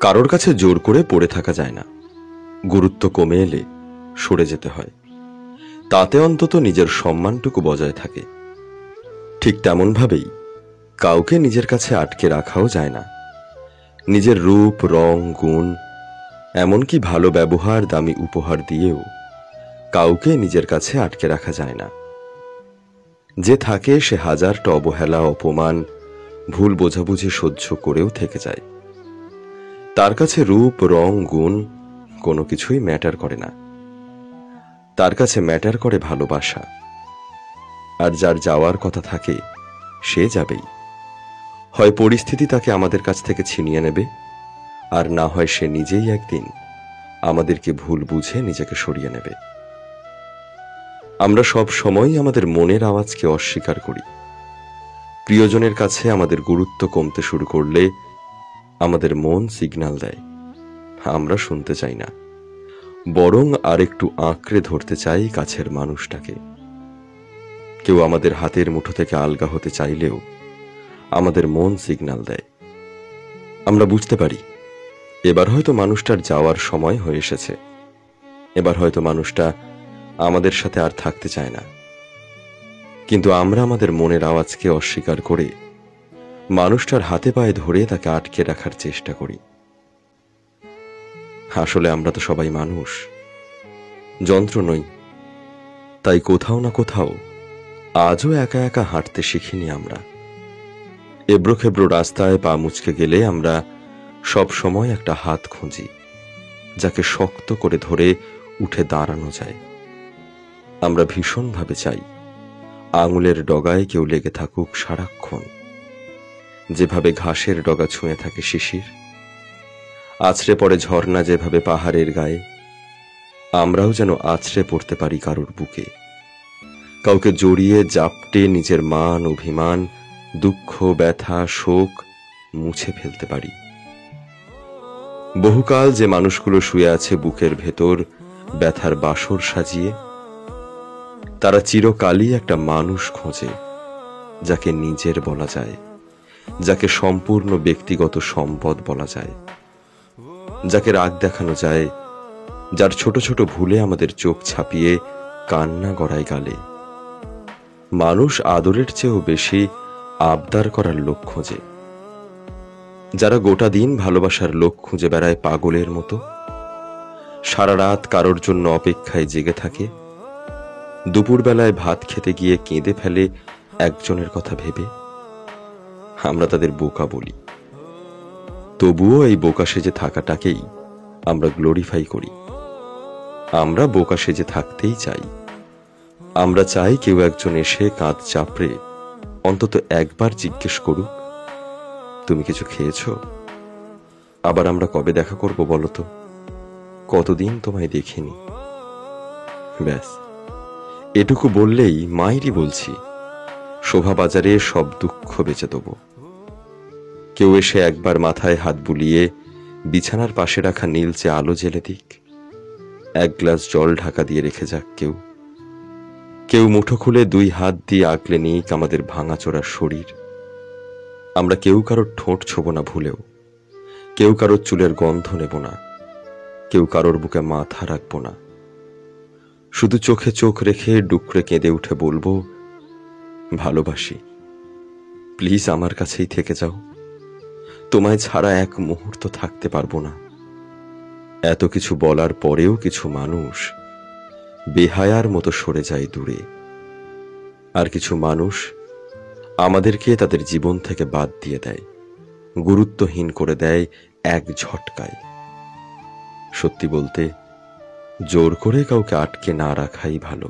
কারোর কাছে জোর করে পড়ে থাকা যায় না। গুরুত্ব কমে এলে সরে যেতে হয়, তাতে অন্তত নিজের সম্মানটুকু বজায় থাকে। ঠিক তেমনভাবেই কাউকে নিজের কাছে আটকে রাখাও যায় না। নিজের রূপ, রং, গুণ, এমনকি ভালো ব্যবহার, দামি উপহার দিয়েও কাউকে নিজের কাছে আটকে রাখা যায় না। যে থাকে সে হাজারটা অবহেলা, অপমান, ভুল বোঝাবুঝি সহ্য করেও থেকে যায়। তার কাছে রূপ, রং, গুণ কোনো কিছুই ম্যাটার করে না। তার কাছে ম্যাটার করে ভালোবাসা। আর যার যাওয়ার কথা থাকে সে যাবেই। হয় পরিস্থিতি তাকে আমাদের কাছ থেকে ছিনিয়ে নেবে, আর না হয় সে নিজেই একদিন আমাদেরকে ভুল বুঝে নিজেকে সরিয়ে নেবে। আমরা সব সময় আমাদের মনের আওয়াজকে অস্বীকার করি। প্রিয়জনের কাছে আমাদের গুরুত্ব কমতে শুরু করলে আমাদের মন সিগন্যাল দেয়, আমরা শুনতে চাই না, বরং আরেকটু আঁকড়ে ধরতে চাই কাছের মানুষটাকে। কেউ আমাদের হাতের মুঠো থেকে আলগা হতে চাইলেও আমাদের মন সিগন্যাল দেয়। আমরা বুঝতে পারি এবার হয়তো মানুষটার যাওয়ার সময় হয়ে এসেছে, এবার হয়তো মানুষটা আমাদের সাথে আর থাকতে চায় না। কিন্তু আমরা আমাদের মনের আওয়াজকে অস্বীকার করে মানুষটার হাতে পায়ে ধরে তাকে আটকে রাখার চেষ্টা করি। আসলে আমরা তো সবাই মানুষ, যন্ত্র নই। তাই কোথাও না কোথাও আজও একা একা হাঁটতে শিখিনি আমরা। এবড়ো খেবড়ো রাস্তায় পা মুচকে গেলে আমরা সব সময় একটা হাত খুঁজি, যাকে শক্ত করে ধরে উঠে দাঁড়ানো যায়। আমরা ভীষণভাবে চাই আঙুলের ডগায় কেউ লেগে থাকুক সারাক্ষণ, যেভাবে ঘাসের ডগা ছুঁয়ে থাকে শিশির, আছড়ে পড়ে ঝর্ণা যেভাবে পাহাড়ের গায়ে, আমরাও যেন আছড়ে পড়তে পারি কারোর বুকে, কাউকে জড়িয়ে জাপটে নিজের মান, অভিমান, দুঃখ, ব্যথা, শোক মুছে ফেলতে পারি। বহুকাল যে মানুষগুলো শুয়ে আছে বুকের ভেতর ব্যথার বাসর সাজিয়ে, তারা চিরকালই একটা মানুষ খোঁজে যাকে নিজের বলা যায়, যাকে সম্পূর্ণ ব্যক্তিগত সম্পদ বলা যায়, যাকে রাগ দেখানো যায়, যার ছোট ছোট ভুলে আমাদের চোখ ছাপিয়ে কান্না গড়ায় গালে। মানুষ আদরের চেয়েও বেশি আবদার করার লোক খোঁজে, যারা গোটা দিন ভালোবাসার লোক খুঁজে বেড়ায় পাগলের মতো, সারা রাত কারোর জন্য অপেক্ষায় জেগে থাকে, দুপুরবেলায় ভাত খেতে গিয়ে কেঁদে ফেলে একজনের কথা ভেবে। আমরা তাদের বোকা বলি, তবুও এই বোকা সেজে থাকাটাকেই আমরা গ্লোরিফাই করি। আমরা বোকা সেজে থাকতেই চাই। আমরা চাই কেউ একজন এসে কাঁধ চাপড়ে অন্তত একবার জিজ্ঞেস করুক, তুমি কিছু খেয়েছো? আবার আমরা কবে দেখা করব বলো তো? কতদিন তোমায় দেখিনি। ব্যাস, এটুকু বললেই মায়েরই বলছি শোভাবাজারে সব দুঃখ বেচে দেব। কেউ এসে একবার মাথায় হাত বুলিয়ে বিছানার পাশে রাখা নীলচে আলো জ্বেলে দিক, এক গ্লাস জল ঢাকা দিয়ে রেখে যাক। কেউ মুঠো খুলে দুই হাত দিয়ে আগলে নিক আমাদের ভাঙাচোরা শরীর। আমরা কেউ কারোর ঠোঁট ছোব না ভুলেও, কেউ কারোর চুলের গন্ধ নেব না, কেউ কারোর বুকে মাথা রাখব না। শুধু চোখে চোখ রেখে ডুকরে কেঁদে উঠে বলবো, ভালোবাসি, প্লিজ আমার কাছেই থেকে যাও, তোমায় ছাড়া এক মুহূর্ত থাকতে পারবো না। এত কিছু বলার পরেও কিছু মানুষ বেহায়ার মতো সরে যায় দূরে, আর কিছু মানুষ আমাদেরকে তাদের জীবন থেকে বাদ দিয়ে দেয়, গুরুত্বহীন করে দেয় এক ঝটকায়। সত্যি বলতে, জোর করে কাউকে আটকে না রাখাই ভালো।